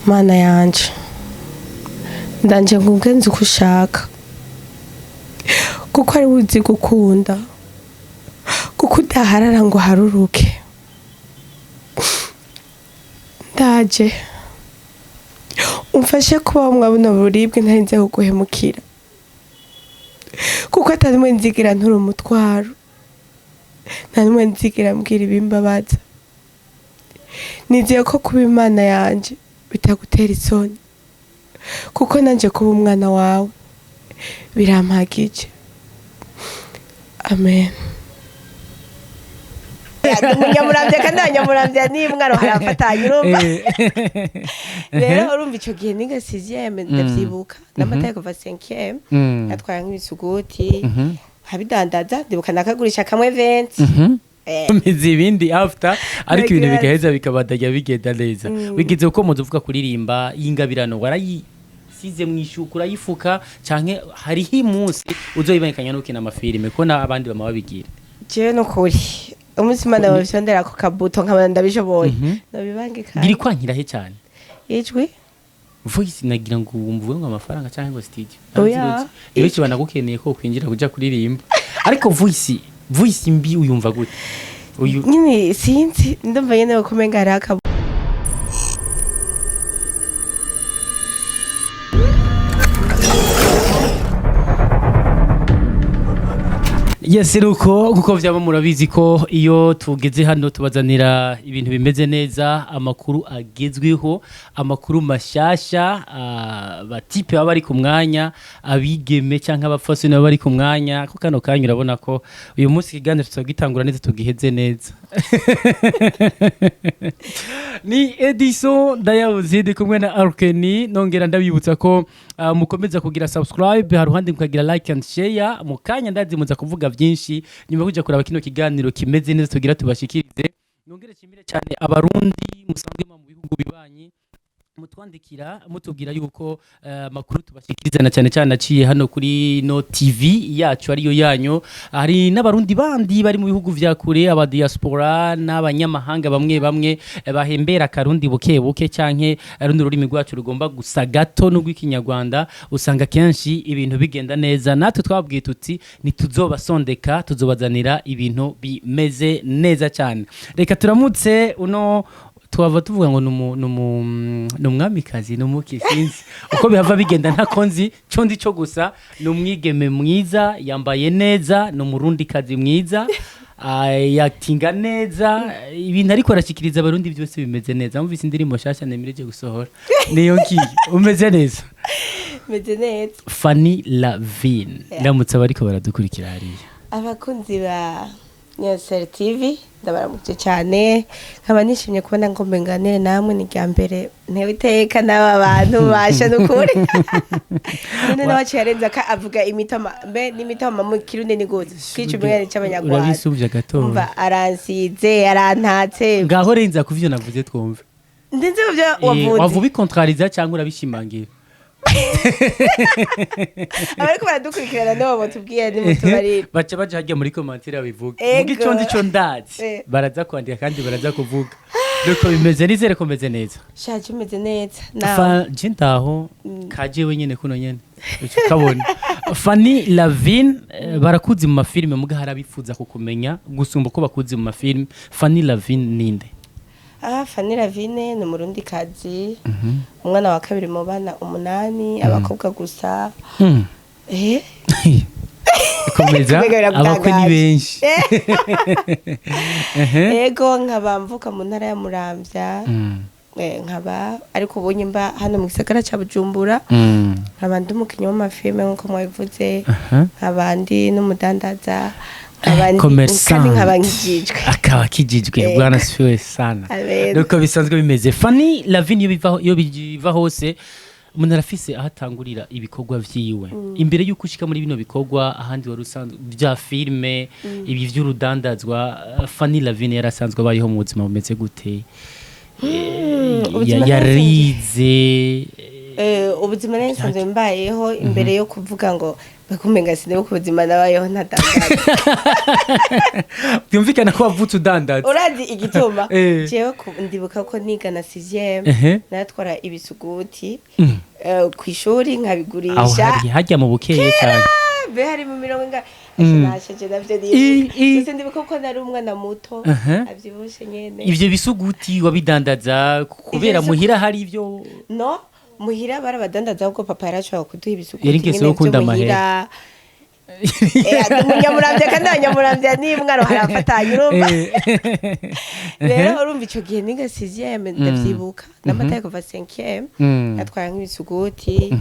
mana yanje ndanje ngugenze uko ushaka kuko ari uzi gukunda kuko udaharara ngo haruruke ndaje umfashe kuba mwabona buribwe ntarinze kuguhemukira kuko atanumwe nzigira nturi umutwaro ntanumwe nzigira mbwira ibimbabaza nizeye ko kuba imana yanje bitagutera isoni kuko nanje kuba umwana wawe birampagije amen. Munyamuramvya kandi abanyamuramvya n'imwaro harafatanye urumva rero urumva ico gihe niga 6e ndavyibuka n'amataye kuva 5e natwara nk'ibisuguti habidandaza ndibuka nakagurisha kamwe 20 mizi ibindi after ariko ibintu bigaheza bikabadajya bigenda neza wigize uko muzi uvuga kuririmba y'ingabirano warayisize mwishukura yifuka canke hariho imunsi uzoyibanyikanya no kina amafilime ko na abandi bama babigira je no kuri umunsi mana wabishondera ko kabuto nkabana ndabishoboye nabibangika ngiri kwankira he cyane ijwi voice nagira ngo wumvuwe ngo amafaranga cyangwa ngo studio iyo kibana gukeneye ko kwinjira kuja kuririmba ariko voice mbi uyumva gute uyu nyine sinzi ndumva nyene ko menga ari akabu Yes ruko kuko vyaba murabizi ko iyo tugeze hano tubazanira ibintu bimeze neza amakuru agezweho amakuru mashasha batipe baba bari ku mwanya abigeme canke abafasoni baba bari ku mwanya ko kano kanya urabona ko uyu munsi kiganiro tuzagitangura neza tugiheze neza ni Edison Dayawuzide kumwe na Arkeni nongera ndabibutsa ko mukomeza kugira subscribe haruhande mukagira like and share mukanya ndazi muza kuvuga byinshi nyuma kuja kuraba kino kiganiro kimeze neza tugira tubashikirize nongere kimire cyane abarundi musanzwe mu bihugu bibanyi mutwandikira mutubwira yuko makuru tubashikiriza na cyane cyane aciye hano kuri no TV yacu ariyo yanyu hari n'abarundi bandi bari mu bihugu vya kure aba diaspora n'abanyamahanga bamwe bahembera karundi buke canke rundi rurimi rwacu rugomba gusa gato n'ugw'ikinyarwanda usanga kenshi ibintu bigenda neza natwe twabwiye tuti nituzobasondeka tuzobazanira ibintu bimeze neza cyane reka turamutse uno tuwava tuvuga ngo numwamikazi numukisinzi uko bihava bigenda ntakonzi cyo ndi cyo gusa numwigeme mwiza yambaye neza numurundi kazi mwiza yatinga neza ibintu ariko arashikiriza abarundi byose bimeze neza mvise indirimbo shasha nemereje gusohora niyo ngiye umeze neza meze neza Fanny Lavine ndamutse bariko baradukurikira hariya abakunzi ba Nyasel TV ndabaramutse cyane nkaba nishimye kubona ngo mbenganire namwe ni ryambere ntewiteka n'aba bantu basha nukuri none nabaciye arenza ka avuga imitama mbe n'imitama mu kirundi ni gute kwica umwere cy'abanyarwanda urabisubye gato umva aransize arantatse ngaho renza kuvyo navuze twumve ndinze kuvyo wavuze wavubi contrariza cyangwa urabishimangira abariko baradukurikirana nabo batubwiye ni mutubari baca baje hajya muri commentaire bivuga mugi condi cyo ndazi baraza kwandika kandi baraza kuvuga doko bimeze nizere ko meze neza shaje umeze neza nawe jintaho kaje wenyene kuno nyene ukabona Fanny Lavine barakuzi mu mafilme muga harabifuza kukumenya gusumba ko bakuzi mu mafilme Fanny Lavine ninde Fanny Lavine ni umurundi kazi umwana wa kabiri mu bana 8 abakobwa gusa komeza abakwe ni benshi ego nkabamvuka mu ntara ya Muramvya nkaba ariko ubonye mba hano mu gisagara ca Bujumbura nkabandi umukinyi w'amafilme nkuko mwabivuze nkabandi n'umudandaza commerçant akaba kijijwe bwana siwe sana nuko bisanzwe bimeze Fanny Lavine yo biva hose umuntu arafise ahatangurira ibikorwa vyiwe imbere yuko ushika muri bino bikorwa ahandi wari usanzwe bya filme ibi vy'urudandazwa Fanny Lavine yarasanzwe bayiho mu buzima bumeze gute yarize ubuzima nari nsanzwe mbayeho imbere yo kuvuga ngo bakumenga sinema ku buzima nabayeho ntadandaza byumvikana ko wavutse udandaza urazi igituma jewe ndibuka ko niga na 6e natwara ibisuguti ku ishuri nkabigurisha hajya mu bukeye cyane be hari mu mirongo nashaje navyo niyo ndibuka ko nari umwana muto avyibushe nyene ivyo bisuguti wabidandaza kubera muhira hari ivyo no muhira barabadandaza ahubwo papa yarashobora kuduha ibisuguti yari ngeso yo kunda amahera munyamuramvya kandi abanyamuramvya ni mwana harafatanye urumva rero urumva ico gihe niga 6e ndavyibuka n'amataye kuva 5e natwara nk'ibisuguti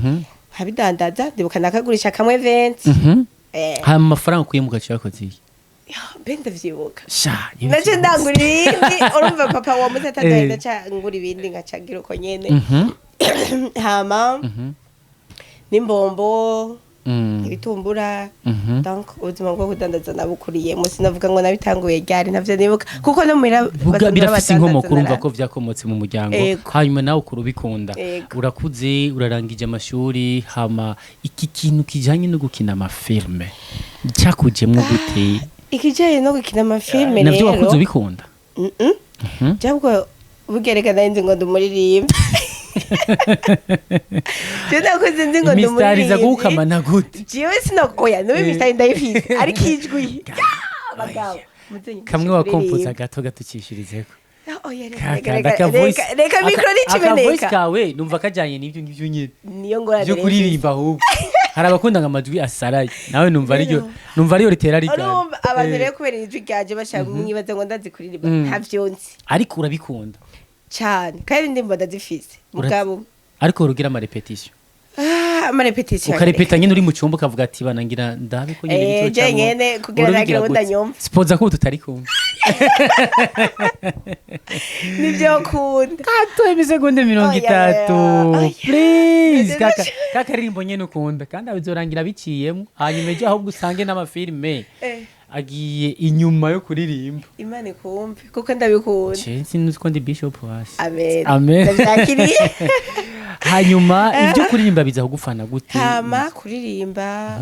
nkabidandaza ndibuka nakagurisha kamwe 20 ha mafaranga kuye mu gace yakoze iki benda vyibuka sha naje ndangura ibindi urumva papa wa mutata ndahenda ngura ibindi ngacagira uko nyene hama n'imbombo ibitumbura donc ubuzima bwo kudandaza nabukuriye musi navuga ngo nabitanguye ryari navyo nibuka kuko no muhira birafise inkomoko urumva ko vyakomotse mu muryango hanyuma nawe kurubikunda urakuze urarangije amashuri hama iki kintu kijanye no gukina amafilme cyakujemwo gute ikijanye no gukina amafilme rero navyo wakuze ubikunda cyabwo bugerekana inzi ngo ndumuririmba Jenda kuzinzi ngo ndumuririmba mistariza gukamana gute jewe sinokoya no mistari ndayifise ariko ijwi bagabo kamwe wakompoza gato gatukishirizeko reka mikro n'ikimeneka voice kawe numva kajanye n'ivyo ngivyo nyine niyo ngora byo kuririmba ahubwo hari abakunda amajwi asaraye nawe numva ariyo ritera rigana urumva abantu rero kubera ijwi ryaje bashaka mwibaza ngo ndazi kuririmba ntavyonzi ariko urabikunda cyane kandi ndimba ndazifise mugabo ariko urugira ama repetition amarepetition ukarepeta nyine uri mu cyumba ukavuga ati banangira ndabe ko nyine bityo cyangwa nyene kugira nagira ngo ndanyumva spoza ko tutari kumwe nibyo kunda kato imisegonde 30 please kakarimbo nyene ukunda kandi abizorangira biciyemo hanyuma ejo ahubwo usange n'amafilme agiye inyuma yo kuririmba Imana ikumve kuko ndabikunda sinzi ko ndi bishop wasi amen ndavyakiriye hanyuma ibyo kuririmba biza kugufana gute hama kuririmba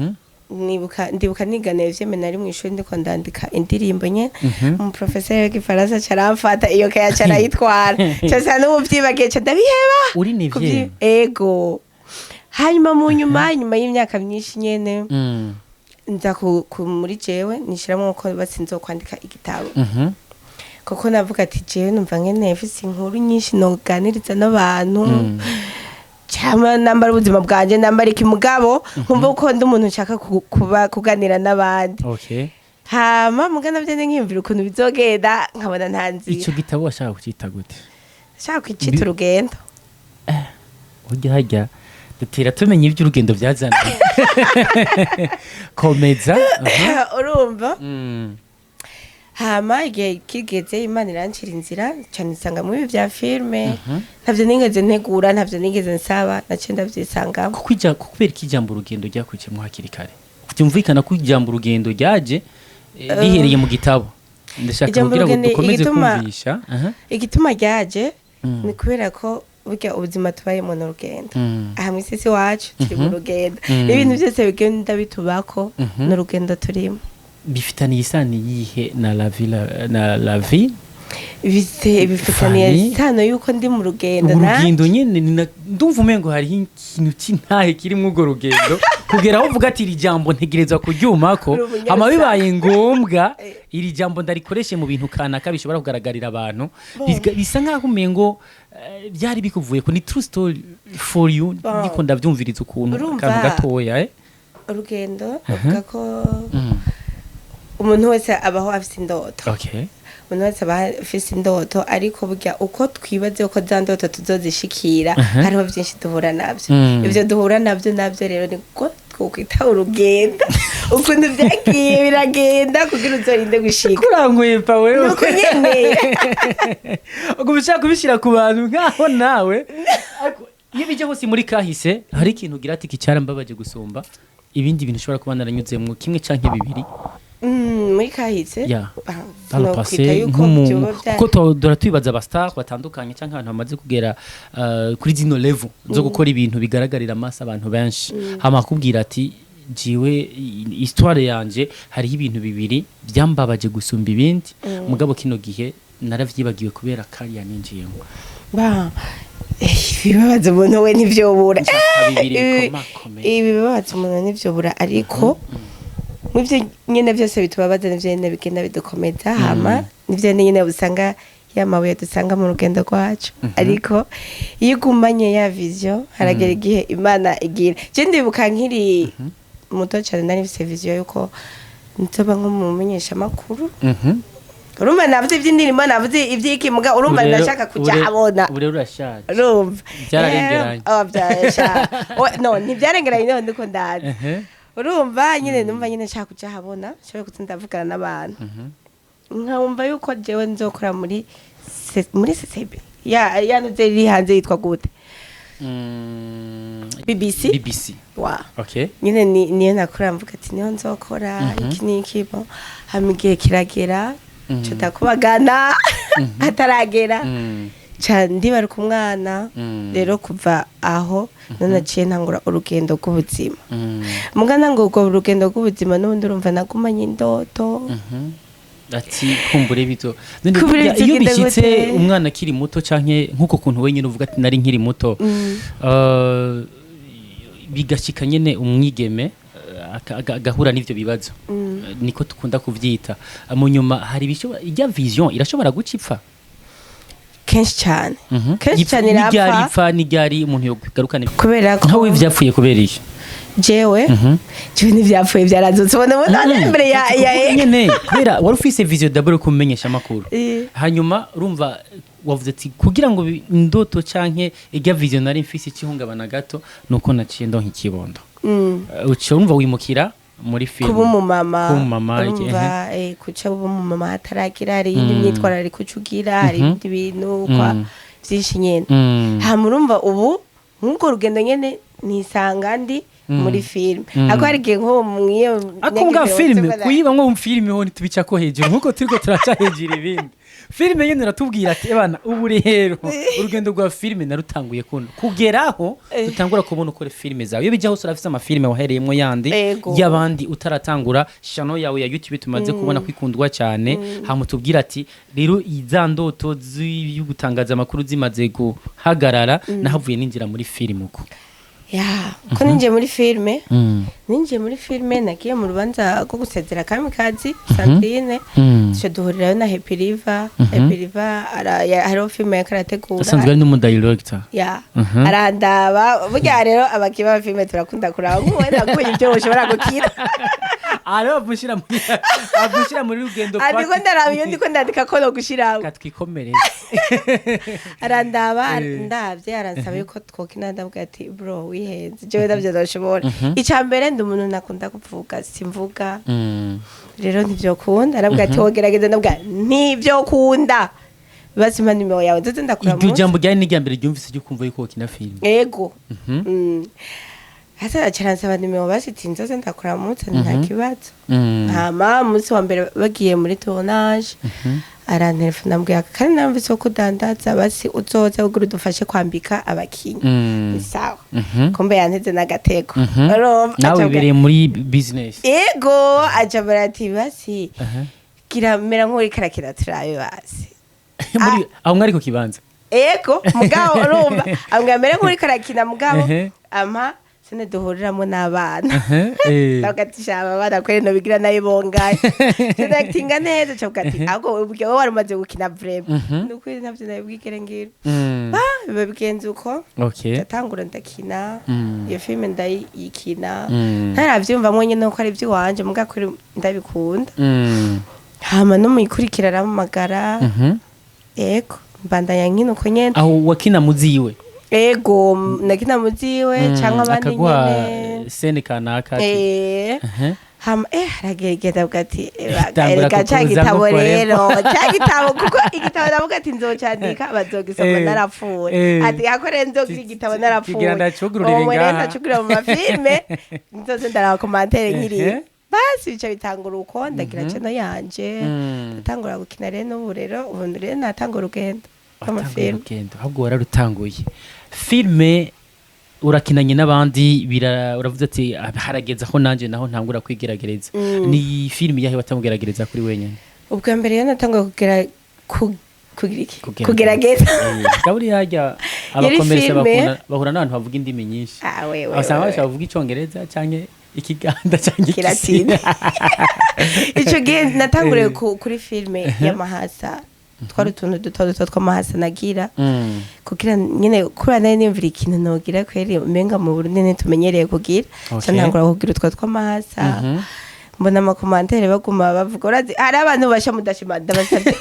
ndibuka nigana ivyeme nari mu ishuri ndiko ndandika indirimbo nye mu professeur w'igifaransa caramfata iyo kaya carayitwara cyose n'ubuvyibagiye cyo ndabiheba uri nivye ego hanyuma mu nyuma y'imyaka myinshi nyene nza muri jewe nishiramwo ko basinzo kwandika igitabo koko navuga ati jewe numva ngene mfise inkuru nyinshi noganiriza n'abantu cyama nambara ubuzima bwanje nambara ikimugabo nkumva uko ndi umuntu nshaka kuganira n'abandi hama mugana byende nkiyumvira ukuntu bizogenda nkabona ntanzira ico gitabo washaka kucita gute shaka kwicita urugendo ujya hajya dutera tumenya ibyo urugendo byazana komeza urumva hama igihe kigeze Imana irancira inzira cyane nsanga mu bibi bya filme ntavyo nigeze ntegura ntavyo nigeze nsaba nace ndavyisanga kubera kijambo urugendo ryakujemo hakiri kare byumvikana ko ijambo urugendo ryaje rihereye mu gitabo ndashaka kugira ngo dukomeze kumvisha igituma ryaje ni kubera ko burya ubuzima tubayemo n'urugendo aha mu isi wacu turi mu rugendo ibintu byose bigenda bitubako n'urugendo turimo bifitaniye isano yihe na la vie bifitaniye isano yuko ndi mu rugendo urugendo nyene ndumva umengo hari ikintu kintahe kiri mu urwo rugendo kugera aho uvuga ati iri jambo ntegerezwa kuryumako ama bibaye ngombwa iri jambo ndarikoreshe mu bintu kanaka bishobora kugaragarira abantu bisa nkaho umengo byari bikuvuye ko ni true story for you ndiko ndavyumviriza ukuntu kantu gatoya urugendo avuga ko umuntu wese abaho afite indoto umuntu wese aba afite indoto ariko burya uko twibaze uko za ndoto tuzozishikira hariho byinshi duhura nabyo ibyo duhura nabyo rero ni ko twokwita urugendo ukuntu byagiye biragenda kugira uzorinde gushika kuranguye pa wewe nuko nyene ubwo bishaka kubishira ku bantu nkaho nawe iyo bijya hose muri kahise hari ikintu ugira ati kicara mbabaje gusumba ibindi bintu ushobora kuba naranyuzemwo kimwe canke bibiri muri kahise ya no dans le passé kuko dora twibaza abastar batandukanye cyangwa abantu bamaze kugera kuri zino level zo gukora ibintu bigaragarira amaso abantu benshi hama kubwira ati jiwe histoire yanje hari ibintu bibiri byambabaje gusumba ibindi mugabo kino gihe naravyibagiwe kubera kari yaninjiyemo ibibabaza umuntu we ntivyobura ibibabaza umuntu ntivyobura ariko mw'ivyo nyene vyose bitubabaza nivyo nyene bigenda bidukomeza hama nivyo nyene usanga yamabuye dusanga mu rugendo rwacu ariko iyo ugumanye ya vision haragera igihe Imana igira je ndibuka nkiri muto cyane nari mfise vision yuko nzoba nko mu menyesha makuru urumva navuze iby'indirimbo navuze iby'iki muga urumva ndashaka kujya abona ure urashaje urumva byararengeranye byarashaje no ntibyarengeranye none ndiko ndazi urumva nyine numva nyine nshaka kujya habona cyo kutindavugana n'abantu nkumva yuko jewe nzokora muri CCB yanuze iri hanze yitwa gute BBC wa okay nyine niyo nakora mvuga ati niyo nzokora iki niki bo hamigiye kiragera tutakubagana ataragera cyane ndibara ku mwana rero kuva aho nanaciye ntangura urugendo rw'ubuzima mugana ngo ubwo urugendo rw'ubuzima n'ubundi urumva nagumanye indoto ati kumbure bito iyo bishyitse umwana akiri muto canke nkuko kuntu wenyine uvuga ati nari nkiri muto bigashika nyene umwigeme agahura n'ivyo bibazo niko tukunda kuvyita mu nyuma hari bishobora ijya vision irashobora gucipfa kenshi cyane kenshi cyane irapfa n'iryari umuntu yogarukana kubera ko ntawe vyapfuye kubera iki jewe n'ivyapfuye byarazutse ubona imbere ya nyene kubera wari ufise vision d'abord kumenyesha makuru hanyuma urumva wavuze ati kugira ngo indoto canke ijya vision nari mfise ikihungabana gato nuko naciye ndonka ikibondo urumva wimukira muri film kuba umumama urumva kuca uba umumama hataragira hari indi myitwarire kucugira hari ibindi bintu kwa byinshi nyene hamurumva ubu nk'uko rugendo nyene nisanga ndi muri film ako hari gihe nko mwiyo akumva film kuyiba nko mu film ho nitubica ko hejuru nkuko turiko turaca hejuru ibindi film nyene ratubwira ati ebana ubu rero urugendo rwa film narutanguye kugeraho dutangura kubona ukore film zawe iyo bijya hose urafise ama film wahereyemo yandi yabandi utaratangura channel yawe ya YouTube tumaze kubona kwikundwa cyane hamutubwira ati rero izandoto z'ugutangaza amakuru zimaze guhagarara nahavuye ninjira muri film uko ko ninjiye muri filime nagiye mu rubanza rwo gusezera Kamikazi Sandrine tuje duhurirayo na Happy River hariho filime yakarategura asanzwe ari n'umudirector arandaba burya rero abakiba ba filime turakunda kuraba nk'uwenda ko ibyo ushobora gukira abushira muri rugendo kwa ariko ndaraba iyo ndiko ndandika ko no gushiraho katwikomereza arandaba ndavye aransaba yuko twokina ndavuga ati bro wihenze jewe ndavye ndashobora icambere ndi umuntu nakunda kuvuga simvuga rero ntivyokunda aravuga ati wogerageza ndavuga ntivyokunda basima nimero yawe ndetse ndakura mu jambo ryari n'iryambere ryumvise cyo kumva yuko kina film yego hasa cyaransaba nimero basitinze nze ndakura mu mutse nta kibazo hama musi wa mbere bagiye muri tournage arantelefona mbwira kandi namvise ko dandaza basi uzoza uguru dufashe kwambika abakinyi sawa kombe yanteze nagateko nawe bereye muri business yego aja barati basi kiramera nk'uri karakira turayo basi muri aho mwari ko kibanza yego mugabo urumva amwamere nk'uri karakina mugabo ama sene duhuriramo n'abana bagatisha abana kwere no bigira nayo bongaye sene actinga neza cyo gati ago ubwo wari umaze gukina vraiment nukuri navyo nabwigere ngiro biba bigenze uko tatangura ndakina iyo filme ndayikina ntaravyumva mwenye no ko ari byo wanje muga kuri ndabikunda hama no muyikurikira ramagara ego mbandanya nkino ko nyene aho wakina muziwe ego nakina muziwe cyangwa abandi nyene sene kanaka hama haragegeda bwati erega cyagitabo rero cyagitabo kuko igitabo ndavuga ati nzocandika bazogisoma narapfuye ati akore nzogira igitabo narapfuye kigenda cugururira ngaha ndacugurira mu mafilme nzoze ndara commentaire nkiri basi bica bitangura uko ndagira channel yanje natangura gukina rero n'ubu rero ubu rero natangura urugendo rw'amafilme ahubwo wararutanguye filme urakinanye n'abandi uravuze ati harageza aho nanje naho ntangura kwigeragereza ni filme yahe watamugeragereza kuri wenyine ubwa mbere yo natangura kugerageza kaburi hajya abakomeretse bahura n'abantu bavuga indimi nyinshi abasanga bashaka kuvuga icyongereza cyangwa ikiganda cyangwa ikilatini icyo gihe natanguriye kuri filme y'amahasa twari utuntu duto tw'amahasa nagira kugira nyine kubera nari nimvira ikintu nogira kweri umenga mu Burundi ntitumenyereye kugira cyo ntangura kugira utwo tw'amahasa mbona amakomantere baguma bavuga urazi hari abantu basha mudashima ndabasabye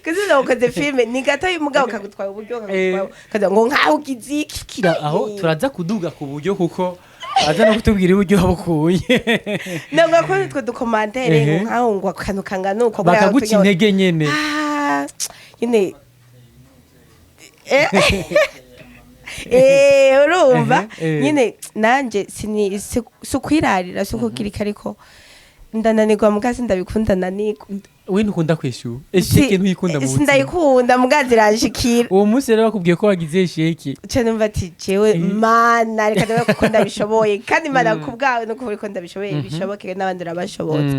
kazi nakoze filme ni gato y'umugabo kagutwaye uburyo kaza ngo nkaho ugiziki kira aho turaza kuduga ku buryo kuko aza no kutubwira uburyo wabukuye nabwo ko twe dukomantere nkaho ngo akantu kangana uko bakaguca intege nyene nyine urumva nyine nanje sukwirarira sukugirika ariko ndananirwa mugazi ndabikundana niko we ntukunda kwishura esheke ntuyikunda mu buzima sindayikunda mugazi ranshikira uwo munsi rero bakubwiye ko wagize esheke cyo numva ati jewe mana reka ndabe ko ndabishoboye kandi mana kubwawe no kuburi ko ndabishoboye bishoboke n'abandi urabashobotse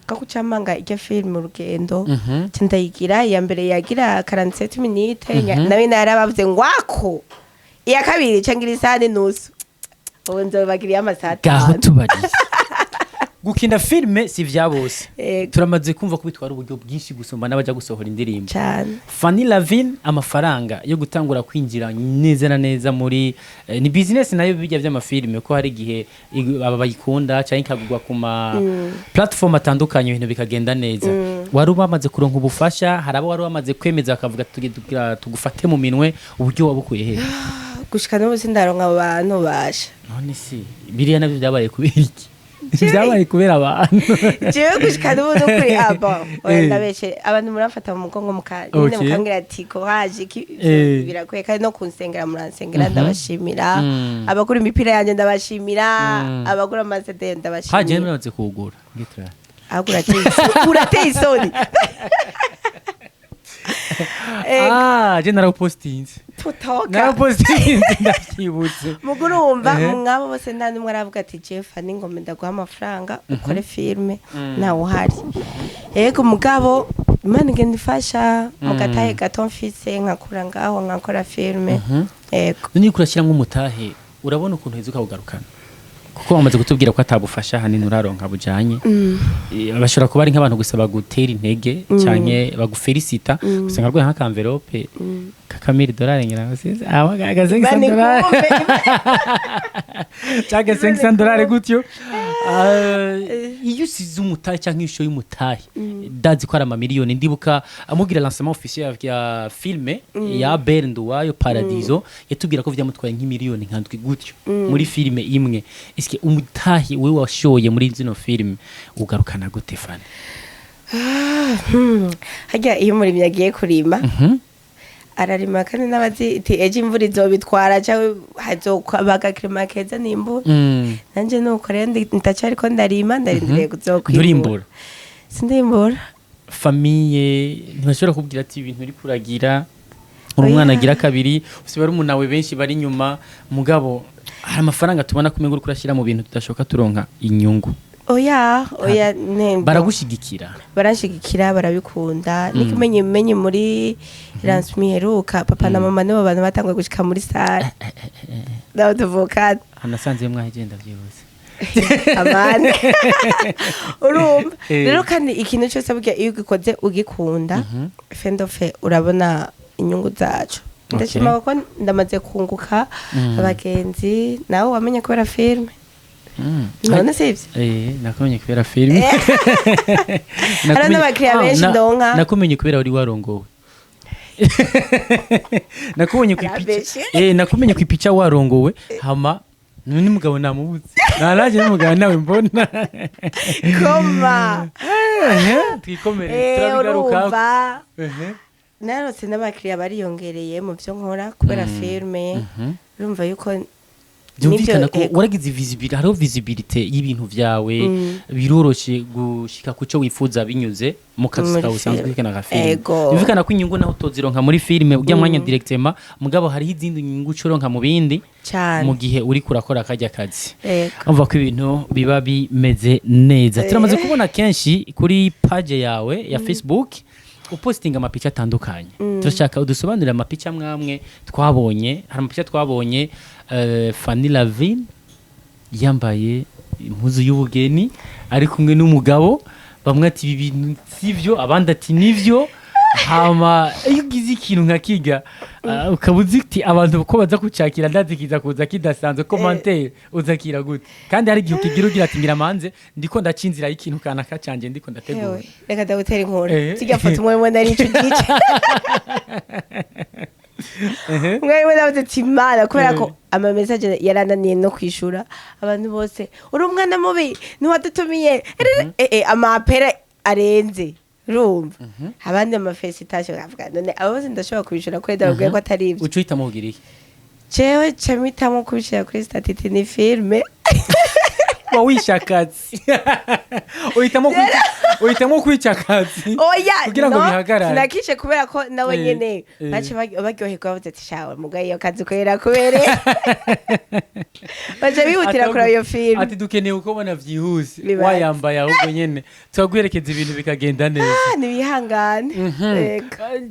kakucamanga ijya film urugendo cindayigira ya mbere yagira 47 minutes nawe narabavuze ngwako iya kabiri cangira isane nusu ubu nzobagiriye amasata gaho tubariye gukina filme si vya bose turamaze kumva ko bitwara uburyo bwinshi gusumba n'abaja gusohora indirimbo Fanny Lavin amafaranga yo gutangura kwinjira neza na neza muri ni business nayo bijya by'amafilme ko hari gihe aba bayikunda cyangwa ikagurwa ku ma platform atandukanye ibintu bikagenda neza wari ubamaze kuronka ubufasha harabo wari wamaze kwemeza akavuga tugufate mu minwe uburyo wabukuye he gushika no sindaronka abantu basha none si biriya nabyo byabaye kubera iki byabaye kubera abantu jewe gushika no kuri aba ndabeshe abantu murafata mu mugongo mukanyine mukangira ati ko haje birakwiye kandi no kunsengera muransengera ndabashimira abagura imipira yanjye ndabashimira abagura amazede ndabashimira haje muraze kugura ngitra agura urateye isoni je narapostinze narapostinze ndabyibutse mugurumva mwabo bose nta numwe aravuga ati Jeff ni ngome ndaguha amafaranga ukore filme nawe uhari yego mugabo Imana igenda ifasha mugatahe gato mfise nkakura ngaho nkakora filme yego ni kurashyira nk'umutahe urabona ukuntu hezuka kugarukana kuko bamaze kutubwira ko atabufasha hanini uraronka bujanye bashobora kuba ari nk'abantu gusaba gutera intege cyane bagufelicita usanga rwe nka envelope kakamiri dolari ngira ngasize abagaze $500 cyangwa $500 gutyo iyo usize umutahe cyangwa isho y'umutahe dazi ko ari amamiliyoni ndibuka amugira lancement officiel ya filme ya Bernduwayo Paradiso yatubwira ko vyamutwaye nk'imiliyoni nkandwi gutyo muri filme imwe iske umutahe we washoye muri zino filme ugarukana gute Fani hajya iyo muri byagiye kurima ararima kandi nabazi iti eje imvura izobitwara cyangwa hazobaga kirima keza nimbu nanje nuko rero ndacari ko ndarima ndarindiriye kuzokwimbura sindimbura famille ntibashobora kubwira ati ibintu uri kuragira umwana agira kabiri usibara umuntu nawe benshi bari nyuma mugabo hari amafaranga tubona kumenga uri kurashira mu bintu tudashoka turonka inyungu oya nemba baragushigikira barabikunda nikimenye muri Ransmi heruka papa na mama nibo bantu batangwa gushika muri sare naho tuvuka hanasanze mwahigenda byose abana urumva rero kandi ikintu cyose burya iyo ugikoze ugikunda fendofe urabona inyungu zacu ndashima ko ndamaze kunguka abagenzi nawe wamenye kubera filme none sivyo nakumenye kubera filme hari n'abakiriya benshi ndonka nakumenye kubera uri warongowe nakumenye nakumenye ku ipica warongowe hama none mugabo namubuze naraje n'umugabo nawe mbona koma twikomere turabigaruka narose n'abakiriya bariyongereye mu byo nkora kubera filme urumva yuko byumvikana ko Nivyo, waragize visibility hariho visibility y'ibintu vyawe biroroshe gushika kuco wifuza binyuze mu kazi Muri kawe usanzwe film. ukina nka film Ego. byumvikana ko inyungu naho utozironka muri filime ujya mwanya directement mugabo hariho izindi nyungu ucoronka mu bindi cyane mu gihe uri kurakora akajya kazi Ego. umva ko ibintu biba bimeze neza turamaze kubona kenshi kuri page yawe ya Facebook upostinga amapicha atandukanye turashaka udusobanurira amapicha mwamwe twabonye hari amapicha twabonye Fanny Lavine yambaye impuzu y'ubugeni ari kumwe n'umugabo bamwe ati ibi bintu sivyo abandi ati nivyo hama iyo ugize ikintu nka kiga ukabuzi ati abantu ko baza kucakira ndazikiza kuza kidasanzwe commentaire uzakira gute kandi hari igihe ukigira ugira ati ngira manze ndiko ndacinzira y'ikintu kana kacanje ndiko ndategura reka ndagutera inkuru kigafoto umwe nari ico gice mwe navuze ati Imana kubera ko ama message yarananiye no kwishura abantu bose uri umwana mubi ntiwadutumiye amapera arenze urumva abandi ama felicitation avuga none abo bose ndashobora kubishura ko ndababwiye ko atari ibyo ucuhita mubwiriye jewe camita kubishira kuri statiti ni filme wa wishakatsi uhitamo kwicakatsi kugira ngo bihagarare sinakishe kubera ko nawe nyene bace baryoherwa bavuze ati shawe mugaye iyo kazi kubera kubere baje bihutira kuri iyo film ati dukeneye uko bona vyihuse wayambaye ahubwo nyene twaguherekeza ibintu bikagenda neza nibihangane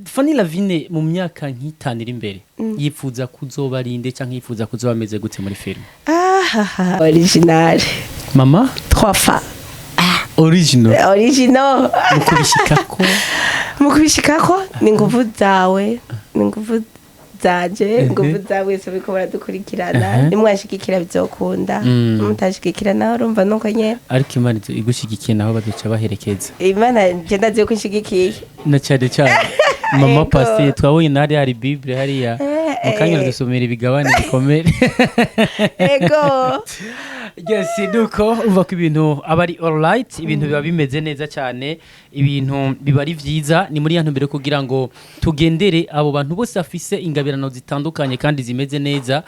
Fanny Lavine mu myaka nk'itanu iri imbere yifuza kuzoba rinde canke yifuza kuzoba ameze gute muri film original mama 3 fois original mukubishikako ni nguvu zawe ni nguvu zanje nguvu zawe so biko baradukurikirana nimwashigikira bizokunda mutashigikira naho urumva nuko nyene ariko Imana igushigikiye naho baduca baherekeza Imana je ndazi ko inshigikiye na cyane cyane mama Pasteur twabonye nari hari Bible hariya mukanya dusomera ibigabane bikomere ego yes duko uva ku ibintu abari all right ibintu biba bimeze neza cyane ibintu biba ari vyiza ni muri yantu mbere kugira ngo tugendere abo bantu bose afise ingabirano zitandukanye kandi zimeze neza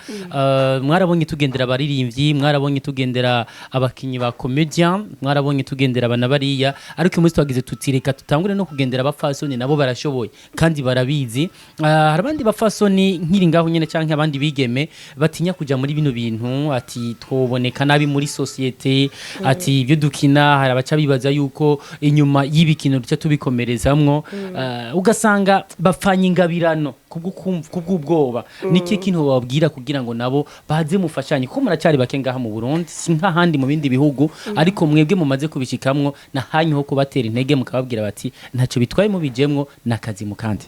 mwarabonye tugendera abaririmbyi mwarabonye tugendera abakinyi ba comedian mwarabonye tugendera abana bariya ariko umunsi twagize tutireka tutangure no kugendera abafasoni nabo barashoboye kandi barabizi hari abandi bafasoni nkiri ngaho nyene canke abandi bigeme batinya kuja muri bino bintu ati twoboneka nabi muri societe ati ibyo dukina hari abaca bibaza yuko inyuma y'ibikino duca tubikomerezamwo ugasanga bapfanye ingabirano kubw'ubwoba niki kintu babwira kugira ngo nabo baze mufashanye ko muracyari bake ngaha mu Burundi si nk'ahandi mu bindi bihugu ariko mwebwe mumaze kubishikamwo na hanyu ho kubatera intege mukababwira bati ntacyo bitwaye mu bijemwo nakazi mu kandi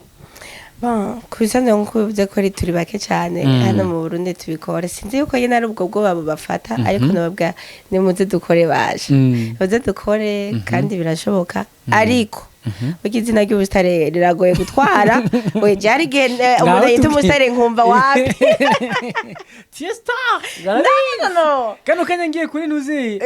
kubisanzwe nkuko bivuze ko ari turi bake cyane hano mu Burundi tubikora sinzi yuko yena ari ubwo bwoba bubafata ariko nababwa nimuze dukore baje muze dukore kandi birashoboka ariko ugize izina ry'ubusitare riragoye gutwara we jari gene umuntu yita umusitare nkumva wapi Tiesta no kano kanya ngiye kuri nuzi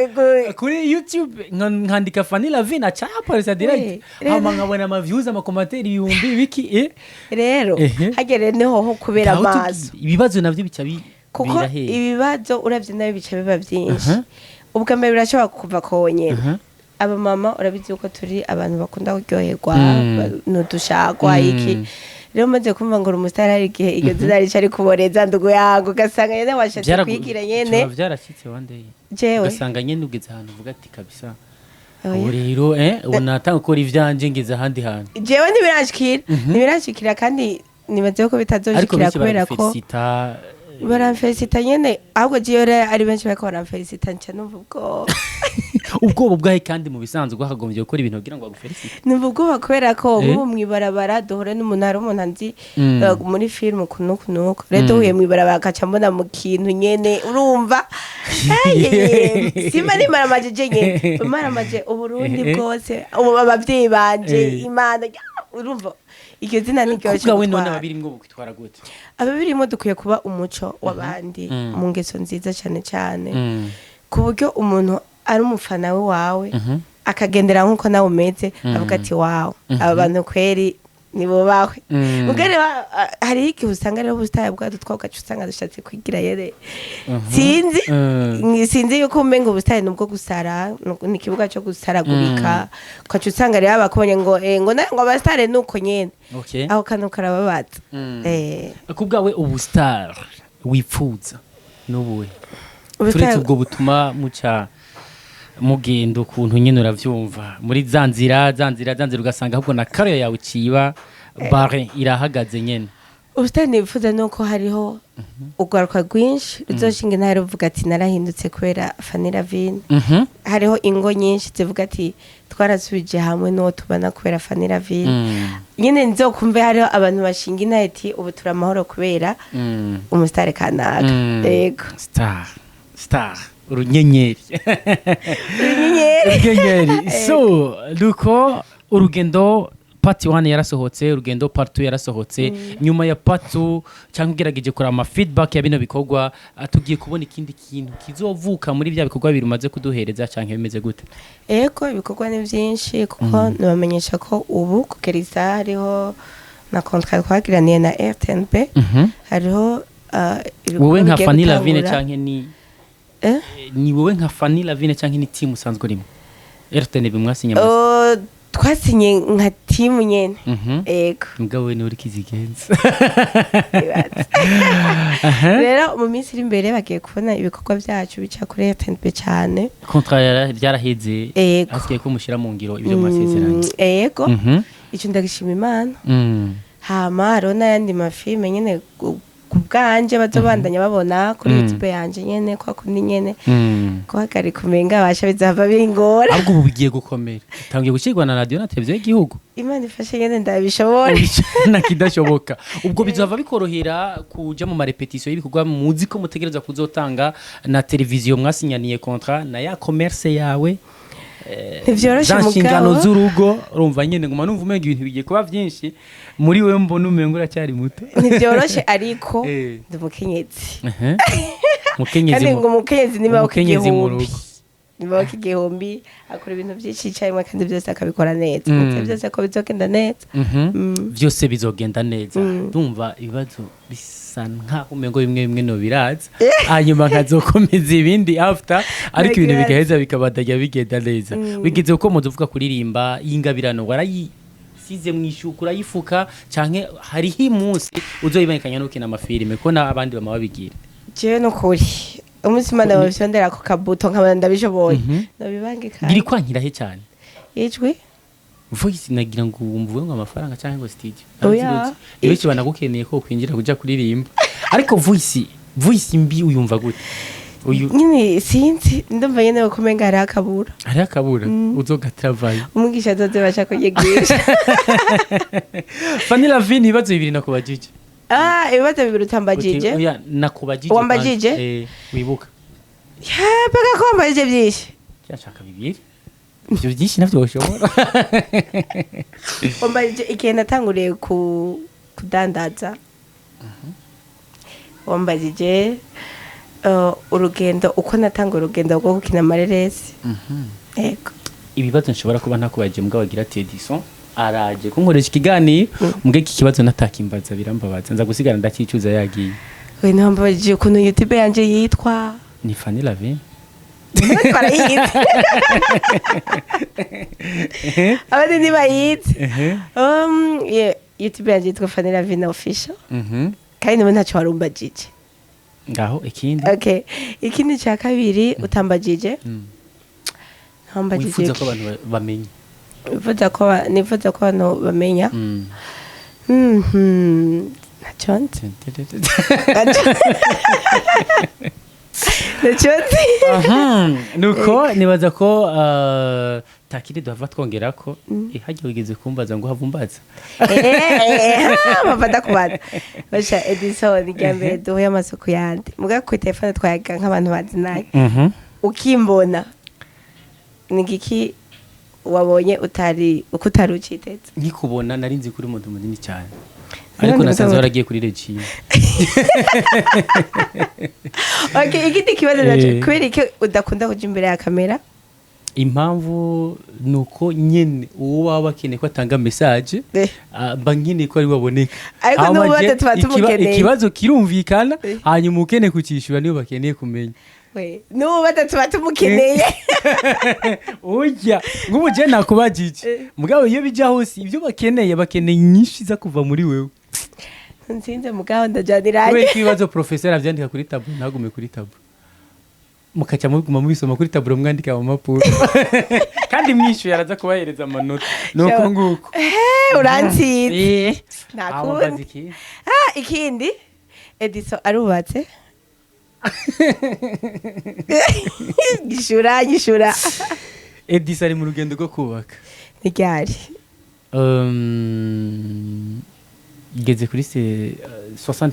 kuri YouTube nkandika Fanny Lavine acaparisa direct hama nkabona ama views ama commentaire ibihumbi biki rero hagere neho ho kubera amaso ibibazo navyo bica kuko ibibazo uravye nayo bica biba byinshi ubwa mbere birashobora kuva konyene aba mama urabizi uko turi abantu bakunda kuryoherwa n'udushagwa iki rero maze kumva ngo umusitari hari igihe iyo zina rica ari kuboreza ndugu yangu ugasanga nyene washatse kwigira nyene vyarashitse one day jewe ugasanga nyene ugeze ahantu uvuga ati kabisa ubu rero unatanga gukora ivyanje ngeze ahandi hantu jewe ntibirashikira kandi nibaze ko bitazoshikira kubera ko baramfelicita nyene ahubwo jiyore ari benshi bariko baramfelicita nca numva ubwoba bwahe kandi mu bisanzwe bwahagombye gukora ibintu kugira ngo bagufelicite numva ubwoba kubera ko nk'ubu mwibarabara duhure n'umuntu hari umuntu nzi muri film kunuko rero duhuye mwibarabara akaca mbona mu kintu nyene urumva simba nimaramaje je nyene maramaje Uburundi bwose abavyeyi banje Imana urumva iryo zina niryoshye kuko we none ababiri ngo bukwitwara gute ababirimo dukwiye kuba umuco w'abandi mu ngeso nziza cyane cyane ku buryo umuntu ari umufana wawe akagendera nk'uko nawe umeze avuga ati wawe aba bantu kweri nibubahwe ubwo rero hari igihe usanga rero ubusitani bwadutwa ugaca usanga dushatse kwigira yere sinzi yuko umenga ubusitani nubwo gusara ni ikibuga cyo gusaragurika ugaca usanga rero abakubonye ngo abasitari ni uko nyene aho kantu karababaza ku bwawe ubusitari wipfuza n'ubuwe turetse ubwo butuma muca mugenda ukuntu nyine uravyumva muri zanzira ugasanga ahubwo na karo yawe uciba bare irahagaze nyene ubusitani nifuza nuko hariho urwaruka rwinshi ruzoshinga intara ruvuga ati narahindutse kubera Fanny Lavine hariho ingo nyinshi zivuga ati twarasubije hamwe n'uwo tubana kubera Fanny Lavine nyine nzokumve hariho abantu bashinga intara ati ubu turi amahoro kubera umusitari kanaka yego star urunyenyeri so duko urugendo part 1 yarasohotse urugendo part 2 yarasohotse nyuma ya part 2 cyangwa ugerageje kora ama feedback ya bino bikorwa tugiye kubona ikindi kintu kizovuka muri bya bikorwa birumaze kuduhereza cyangwa bimeze gute eko ibikorwa ni byinshi kuko nabamenyesha ko ubu kugerisa hariho na contract twagiraniye na RTNB hariho wowe nka Fanny Lavine cyangwa ni wowe nka Fanny Lavine cyangwa ni team usanzwe urimo RTNB mwasinya twasinye nka team nyene ego mugabo ni uri kizigenza rero mu minsi iri imbere bagiye kubona ibikorwa byacu bica kuri RTNB cyane contrat ryaraheze asigaye ko mushira mu ngiro ibyo mwasezeranye ego icyo ndagishima Imana hama rona yandi mafilme nyene kubwanje bazobandanya babona kuri YouTube yanje nyene kwa kundi nyene ko hakari kumenga basha bizava bingora ahubwo ubu bigiye gukomera tangiye gucirwa na radio na televiziyo y'igihugu Imana ifashe nyene ndabishobora nakidashoboka ubwo bizava bikorohera kuja mu marepetition y'ibikorwa muzi ko mutegereza kuzotanga na televiziyo mwasinyaniye contrat na ya commerce yawe ivyoroshe mugabo z'urugo urumva nyene nguma numva umenga ibintu bigiye kuba byinshi muri we mbona umenga uracyari muto ntivyoroshe ariko ndumukenyezi mukenyezi ngo mukenyezi niba ukigihumbi niba ukigihumbi akora ibintu byinshi cyane kandi byose akabikora neza byose ko bizogenda neza byose bizogenda neza ndumva ibibazo bisa nkaho umengo bimwe no biraza hanyuma nkazokomeza ibindi after ariko ibintu bigaheza bikabadajya bigenda neza wigize uko muzuvuga kuririmba y'ingabirano warayisize mwishukura yifuka canke hari himunsi uzoyibanikanya n'ukina amafilime ko na abandi bama babigira je no kuri umunsi Imana bavyondera ko kabuto nkabana ndabishoboye nabibangika giri kwankira he cyane ijwi voice nagira ngo umvuwe ngo amafaranga cyangwa ngo studio iyo kibana gukeneye ko kwinjira kuja kuririmba ariko voice mbi uyumva gute uyu nyine sinzi ndumva nyene bakomenga hari akabura uzoga travail umugisha doze basha kuyigisha Fanny Lavine ibibazo bibiri nakubajije ibibazo bibiri utambajije oya nakubajije wambajije wibuka paka ko wambajije byinshi cyashaka bibiri ibyo byinshi navyo ushobora wambajije igihe natanguriye kudandaza wambajije urugendo uko natanga urugendo rwo gukina amareresi yego ibibazo nshobora kuba ntakubajije mbwa wagira ati Edison araje kunkoresha ikiganiro mbwe iki kibazo natakimbaza birambabaza nza gusigara ndakicuza yagiye we nambajije ukuntu YouTube yanje yitwa ni Fanny Lavine abandi nibayitse YouTube yanje yitwa Fanny Lavine official kandi niba ntacyo warumbajije ngaho ikindi ikindi cya kabiri utambajije wifuza ko abantu bamenya nifuza ko abantu bamenya naconze nuko nibaza ko takiri duhava twongera ko hagiye wigeze kumbaza ngo havumbaza bafata kubaza basha Edison rya mbere duhuye amasoko yandi muga ku telefone twayaga nk'abantu bazinanye ukimbona ni giki wabonye uko utari ucitetse nkikubona nari nzi kuri umuntu munini cyane ariko nasanze waragiye kuri regime igiti kibazo naco kubera iki udakunda kuja imbere ya kamera impamvu nuko nyene uwo baba bakeneye ko atanga message mba nkeneye ko ari waboneka ariko n'ubu batatu batumukeneye ikibazo kirumvikana hanyuma ukeneye kucishura niyo bakeneye kumenya n'ubu batatu batumukeneye oya nk'ubu je nakubajije mugabo iyo bija hose ibyo bakeneye nyinshi za kuva muri wewe nsinze mugabo ndajaniranye kubera ibibazo professeur avyandika kuri tableau nagume kuri tableau mukaca muguma mubisoma kuri tableau mwandika mu mapuro kandi mwishu yaraza kubahereza amanota nuko nguko urantsinze nakundi ikindi Edison arubatse gishura Edison ari mu rugendo rwo kubaka ni ryari igeze kuri 60%.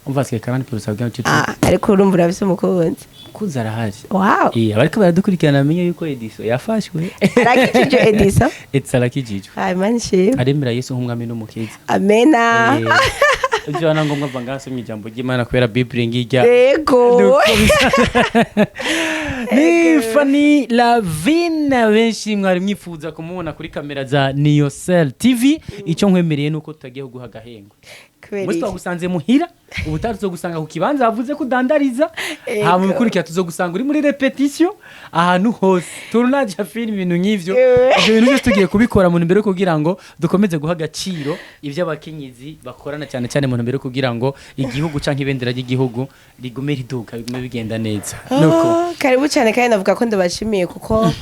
Umva se 40% bwa cyo. Ariko urumva urabise umukunzi. Kunza arahari. Wow. Abariko baradukurikirana amenye yuko Edison yafashwe. Arakijije Edison. Arakijije. Imana ishimwe. Aremera Yesu nk'umwami n'umukiza. Amena. Ibyo nangombwa mvanga nsomye ijambo ry'Imana kubera Bible ngijya. Yego. Ni Fanny Lavine benshi mwari mwifuza kumubona kuri kamera za Niocell TV icyo nkwemereye nuko tutagiye guha gahengwe. Musi twagusanze muhira ubutari tuzogusanga ku kibanza havuze kudandariza ha mu bikurikira tuzogusanga uri muri repetition ahantu hose turunaje film ibintu nk'ivyo ibyo bintu byose tugiye kubikora mu ntumbero kugira ngo dukomeze guha agaciro ivyo abakenyezi bakorana cyane cyane mu ntumbero kugira ngo igihugu canke ibendera ry'igihugu rigume riduka bigume bigenda neza nuko karibu cyane kandi navuga ko ndabashimiye kuko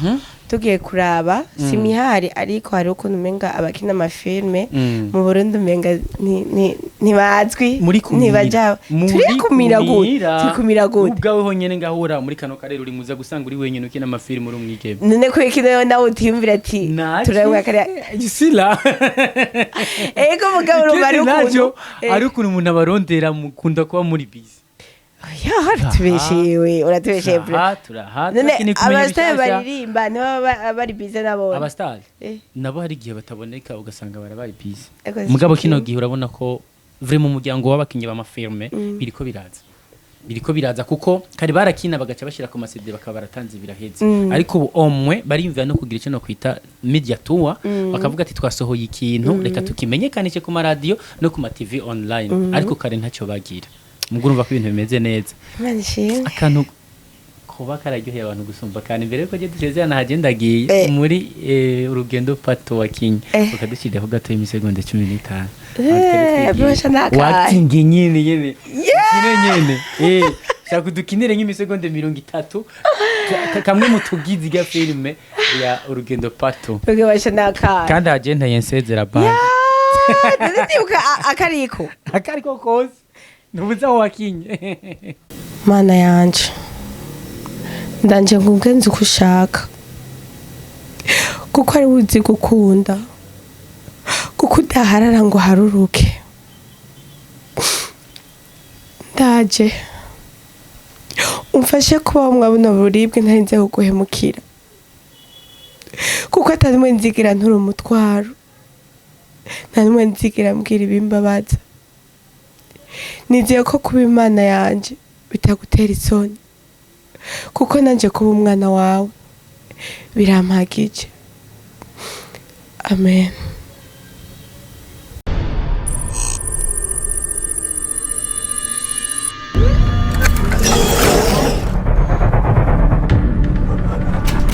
tugiye kuraba simihari ariko hari ukuntu umenga abakina amafilme mu Burundi umenga ntibazwi ntibaja turikumira gute ubwawe honyene ngahura muri kano karere uri muza gusanga uri wenyene ukina amafilme uri umwigeme none ko ikino nawe utiyumvira ati turabwa kare gisila ego mugabo rumari ukuntu ari ukuntu umuntu abarondera mukunda kuba muri busy uratubeshewe none abasitari baririmba niba bari bize nabo abasitari nabo hari igihe bataboneka ugasanga bari bize mugabo kino gihe urabona ko vuri mu muryango w'abakinnyi b'amafilme biriko biraza kuko kari barakina bagaca bashira ku masede bakaba baratanze biraheze ariko ubu omwe bariyumvira no kugira icyo no kwita media tour bakavuga ati twasohoye ikintu reka tukimenyekanishe ku maradiyo no ku ma TV online ariko kare ntacyo bagira mugurumva ko ibintu bimeze neza akantu kuba kararyoheye abantu gusumba kandi mbere yuko dusheze nahagendagiye muri urugendo pato wa King ukadushyiraho gato imisegonda 15 watingi nyine shaka dukinire nk'imisegonda 30 kamwe mu tugizi ga filme ya urugendo pato kandi agenda yensezera band ndatibuka akariko kose nubuza wakinye mana yanje ndanje ngugenze uko ushaka kuko ari uzi gukunda kuko udaharara ngo haruruke ndaje umfashe kuba mwabona buribwe ntarinze kuguhemukira kuko atanumwe nzigira nturi umutwaro ntanumwe nzigira mbwira ibimbabaza nizeye ko kuba Imana yanje bitagutera isoni kuko nanje kuba umwana wawe birampagije amen.